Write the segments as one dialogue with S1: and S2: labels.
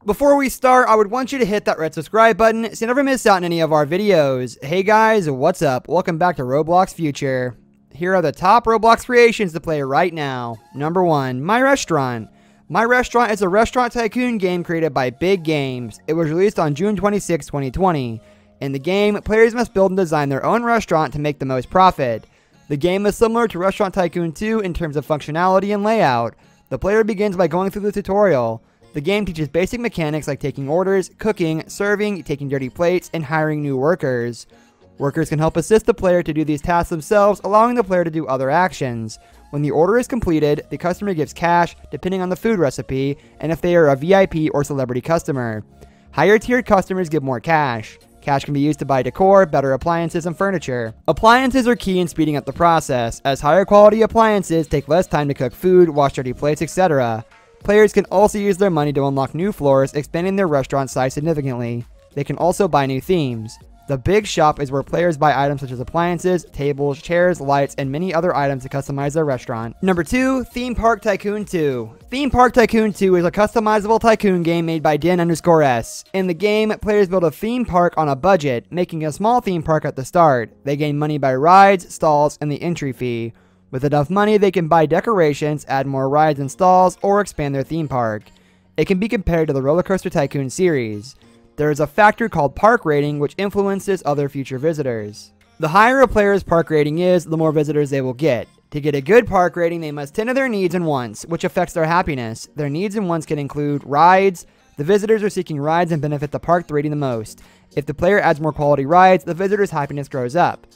S1: Before we start, I would want you to hit that red subscribe button so you never miss out on any of our videos. Hey guys, what's up? Welcome back to Roblox Future. Here are the top Roblox creations to play right now. Number 1, My Restaurant. My Restaurant is a restaurant tycoon game created by Big Games. It was released on June 26, 2020. In the game, players must build and design their own restaurant to make the most profit. The game is similar to Restaurant Tycoon 2 in terms of functionality and layout. The player begins by going through the tutorial. The game teaches basic mechanics like taking orders, cooking, serving, taking dirty plates, and hiring new workers. Workers can help assist the player to do these tasks themselves, allowing the player to do other actions. When the order is completed, the customer gives cash, depending on the food recipe, and if they are a VIP or celebrity customer. Higher tiered customers give more cash. Cash can be used to buy decor, better appliances, and furniture. Appliances are key in speeding up the process, as higher quality appliances take less time to cook food, wash dirty plates, etc. Players can also use their money to unlock new floors, expanding their restaurant size significantly. They can also buy new themes. The Big Shop is where players buy items such as appliances, tables, chairs, lights, and many other items to customize their restaurant. Number 2, Theme Park Tycoon 2. Theme Park Tycoon 2 is a customizable tycoon game made by Den_S. In the game, players build a theme park on a budget, making a small theme park at the start. They gain money by rides, stalls, and the entry fee. With enough money, they can buy decorations, add more rides and stalls, or expand their theme park. It can be compared to the Roller Coaster Tycoon series. There is a factor called park rating, which influences other future visitors. The higher a player's park rating is, the more visitors they will get. To get a good park rating, they must tend to their needs and wants, which affects their happiness. Their needs and wants can include rides. The visitors are seeking rides and benefit the park rating the most. If the player adds more quality rides, the visitor's happiness grows up.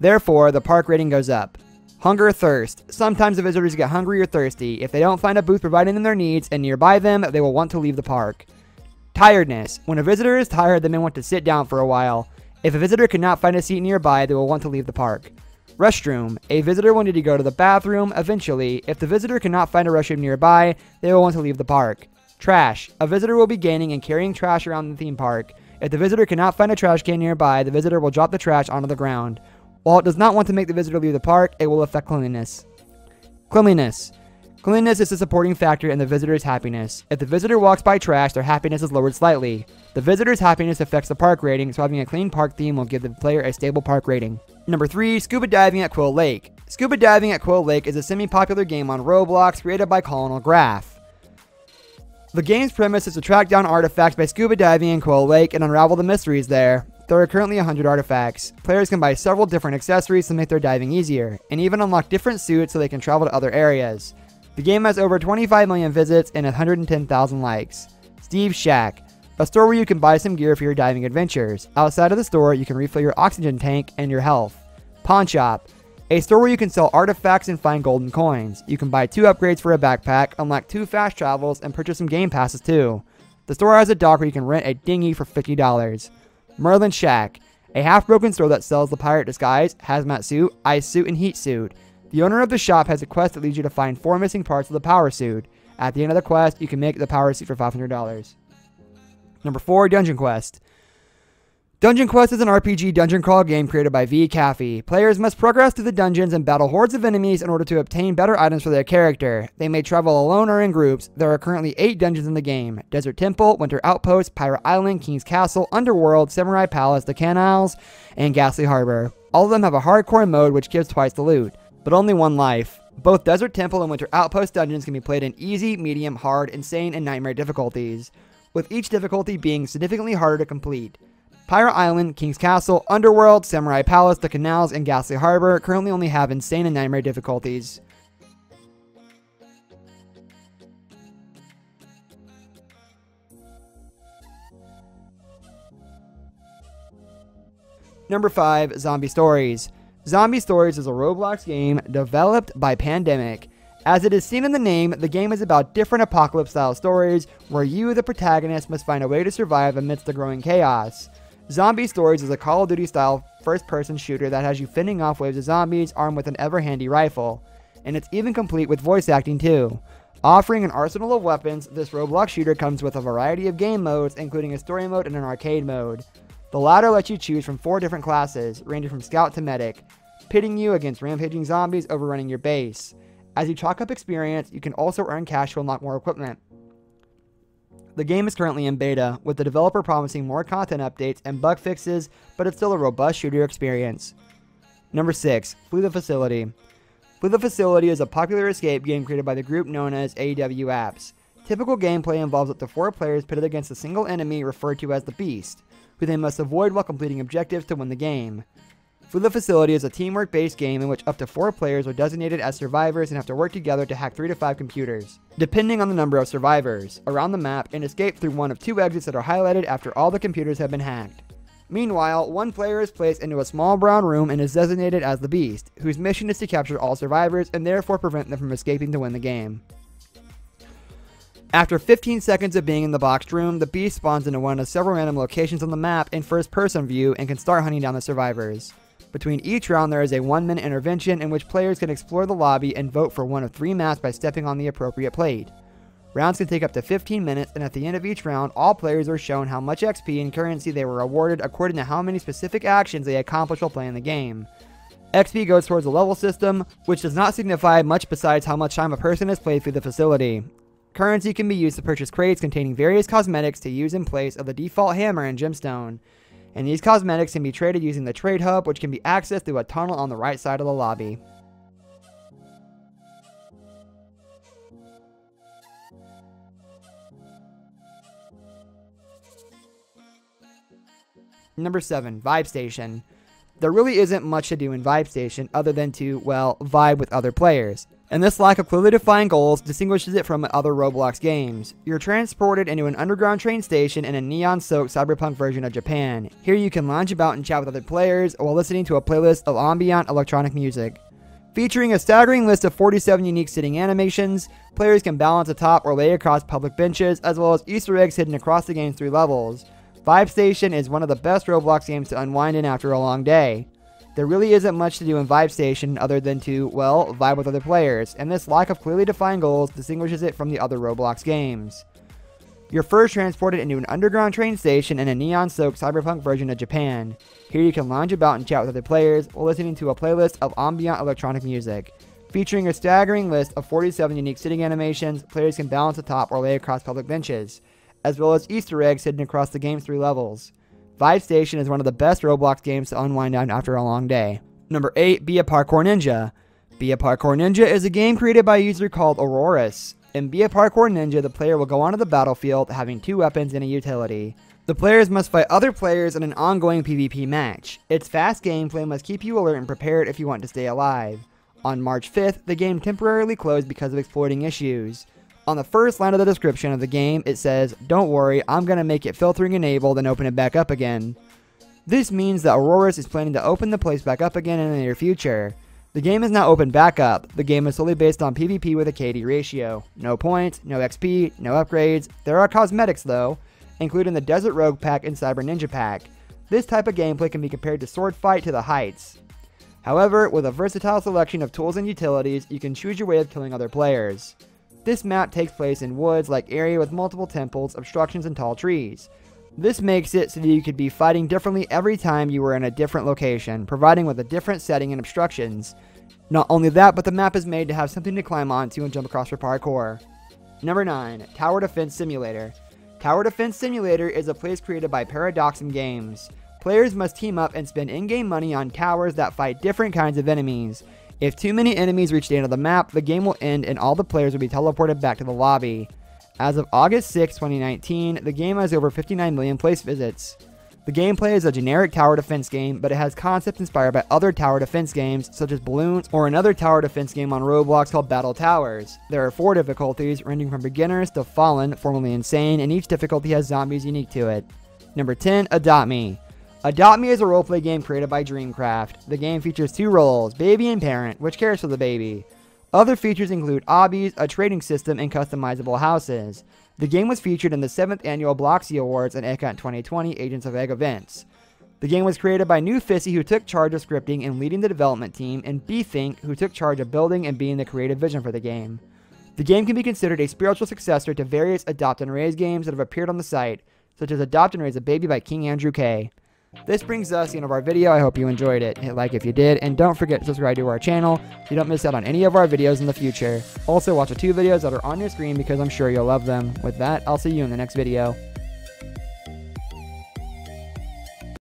S1: Therefore, the park rating goes up. Hunger, thirst. Sometimes the visitors get hungry or thirsty. If they don't find a booth providing them their needs and nearby them, they will want to leave the park. Tiredness. When a visitor is tired, they may want to sit down for a while. If a visitor cannot find a seat nearby, they will want to leave the park. Restroom. A visitor will need to go to the bathroom eventually. If the visitor cannot find a restroom nearby, they will want to leave the park. Trash. A visitor will be gaining and carrying trash around the theme park. If the visitor cannot find a trash can nearby, the visitor will drop the trash onto the ground. While it does not want to make the visitor leave the park, it will affect cleanliness. Cleanliness. Cleanliness is a supporting factor in the visitor's happiness. If the visitor walks by trash, their happiness is lowered slightly. The visitor's happiness affects the park rating, so having a clean park theme will give the player a stable park rating. Number 3, Scuba Diving at Quill Lake. Scuba Diving at Quill Lake is a semi-popular game on Roblox created by Colonel Graph. The game's premise is to track down artifacts by scuba diving in Quill Lake and unravel the mysteries there. There are currently 100 artifacts. Players can buy several different accessories to make their diving easier, and even unlock different suits so they can travel to other areas. The game has over 25 million visits and 110,000 likes. Steve's Shack, a store where you can buy some gear for your diving adventures. Outside of the store, you can refill your oxygen tank and your health. Pawn Shop, a store where you can sell artifacts and find golden coins. You can buy 2 upgrades for a backpack, unlock 2 fast travels, and purchase some game passes too. The store has a dock where you can rent a dinghy for $50. Merlin Shack, a half-broken store that sells the pirate disguise, hazmat suit, ice suit, and heat suit. The owner of the shop has a quest that leads you to find 4 missing parts of the power suit. At the end of the quest, you can make the power suit for $500. Number 4, Dungeon Quest. Dungeon Quest is an RPG dungeon crawl game created by V. Caffey. Players must progress through the dungeons and battle hordes of enemies in order to obtain better items for their character. They may travel alone or in groups. There are currently 8 dungeons in the game: Desert Temple, Winter Outpost, Pirate Island, King's Castle, Underworld, Samurai Palace, the Canals, and Ghastly Harbor. All of them have a hardcore mode which gives twice the loot, but only 1 life. Both Desert Temple and Winter Outpost dungeons can be played in easy, medium, hard, insane, and nightmare difficulties, with each difficulty being significantly harder to complete. Pirate Island, King's Castle, Underworld, Samurai Palace, the Canals, and Ghastly Harbor currently only have insane and nightmare difficulties. Number 5, Zombie Stories. Zombie Stories is a Roblox game developed by Pandemic. As it is seen in the name, the game is about different apocalypse-style stories where you, the protagonist, must find a way to survive amidst the growing chaos. Zombie Stories is a Call of Duty-style first-person shooter that has you fending off waves of zombies armed with an ever-handy rifle. And it's even complete with voice acting too. Offering an arsenal of weapons, this Roblox shooter comes with a variety of game modes, including a story mode and an arcade mode. The latter lets you choose from 4 different classes, ranging from Scout to Medic, pitting you against rampaging zombies overrunning your base. As you chalk up experience, you can also earn cash to unlock more equipment. The game is currently in beta, with the developer promising more content updates and bug fixes, but it's still a robust shooter experience. Number 6. Flee the Facility. Flee the Facility is a popular escape game created by the group known as AEW Apps. Typical gameplay involves up to 4 players pitted against a single enemy referred to as the Beast, who they must avoid while completing objectives to win the game. Flee the Facility is a teamwork-based game in which up to 4 players are designated as survivors and have to work together to hack 3 to 5 computers, depending on the number of survivors, around the map and escape through one of 2 exits that are highlighted after all the computers have been hacked. Meanwhile, one player is placed into a small brown room and is designated as the Beast, whose mission is to capture all survivors and therefore prevent them from escaping to win the game. After 15 seconds of being in the boxed room, the Beast spawns into one of several random locations on the map in first-person view and can start hunting down the survivors. Between each round, there is a 1-minute intervention in which players can explore the lobby and vote for one of 3 maps by stepping on the appropriate plate. Rounds can take up to 15 minutes, and at the end of each round, all players are shown how much XP and currency they were awarded according to how many specific actions they accomplished while playing the game. XP goes towards the level system, which does not signify much besides how much time a person has played through the facility. Currency can be used to purchase crates containing various cosmetics to use in place of the default hammer and gemstone, and these cosmetics can be traded using the trade hub, which can be accessed through a tunnel on the right side of the lobby. Number 7. Vibe Station. There really isn't much to do in Vibe Station other than to, well, vibe with other players, and this lack of clearly defined goals distinguishes it from other Roblox games. You're transported into an underground train station in a neon-soaked cyberpunk version of Japan. Here you can lounge about and chat with other players while listening to a playlist of ambient electronic music. Featuring a staggering list of 47 unique sitting animations, players can balance atop or lay across public benches, as well as Easter eggs hidden across the game's 3 levels. Vibe Station is one of the best Roblox games to unwind in after a long day. There really isn't much to do in Vibe Station other than to, well, vibe with other players, and this lack of clearly defined goals distinguishes it from the other Roblox games. You're first transported into an underground train station in a neon-soaked cyberpunk version of Japan. Here you can lounge about and chat with other players while listening to a playlist of ambient electronic music. Featuring a staggering list of 47 unique sitting animations, players can balance atop or lay across public benches, as well as Easter eggs hidden across the game's 3 levels. Vibe Station is one of the best Roblox games to unwind on after a long day. Number 8. Be a Parkour Ninja. Be a Parkour Ninja is a game created by a user called ROBUX. In Be a Parkour Ninja, the player will go onto the battlefield having 2 weapons and a utility. The players must fight other players in an ongoing PvP match. Its fast gameplay must keep you alert and prepared if you want to stay alive. On March 5th, the game temporarily closed because of exploiting issues. On the first line of the description of the game, it says, "Don't worry, I'm gonna make it filtering enabled and open it back up again." This means that ROBUX is planning to open the place back up again in the near future. The game is now opened back up. The game is solely based on PvP with a KD ratio. No points, no XP, no upgrades. There are cosmetics though, including the Desert Rogue pack and Cyber Ninja pack. This type of gameplay can be compared to Sword Fight to the Heights. However, with a versatile selection of tools and utilities, you can choose your way of killing other players. This map takes place in woods-like area with multiple temples, obstructions, and tall trees. This makes it so that you could be fighting differently every time you were in a different location, providing with a different setting and obstructions. Not only that, but the map is made to have something to climb onto and jump across for parkour. Number 9. Tower Defense Simulator. Tower Defense Simulator is a place created by Paradoxum Games. Players must team up and spend in-game money on towers that fight different kinds of enemies. If too many enemies reach the end of the map, the game will end and all the players will be teleported back to the lobby. As of August 6, 2019, the game has over 59 million place visits. The gameplay is a generic tower defense game, but it has concepts inspired by other tower defense games, such as Balloons, or another tower defense game on Roblox called Battle Towers. There are 4 difficulties, ranging from beginners to fallen, formerly insane, and each difficulty has zombies unique to it. Number 10. Adopt Me. Adopt Me is a roleplay game created by Dreamcraft. The game features 2 roles, baby and parent, which cares for the baby. Other features include obbies, a trading system, and customizable houses. The game was featured in the 7th annual Bloxy Awards and ECOT 2020 Agents of Egg events. The game was created by New Fissy, who took charge of scripting and leading the development team, and B-Think, who took charge of building and being the creative vision for the game. The game can be considered a spiritual successor to various Adopt and Raise games that have appeared on the site, such as Adopt and Raise a Baby by King Andrew K. This brings us to the end of our video. I hope you enjoyed it. Hit like if you did, and don't forget to subscribe to our channel so you don't miss out on any of our videos in the future. Also, watch the 2 videos that are on your screen because I'm sure you'll love them. With that, I'll see you in the next video.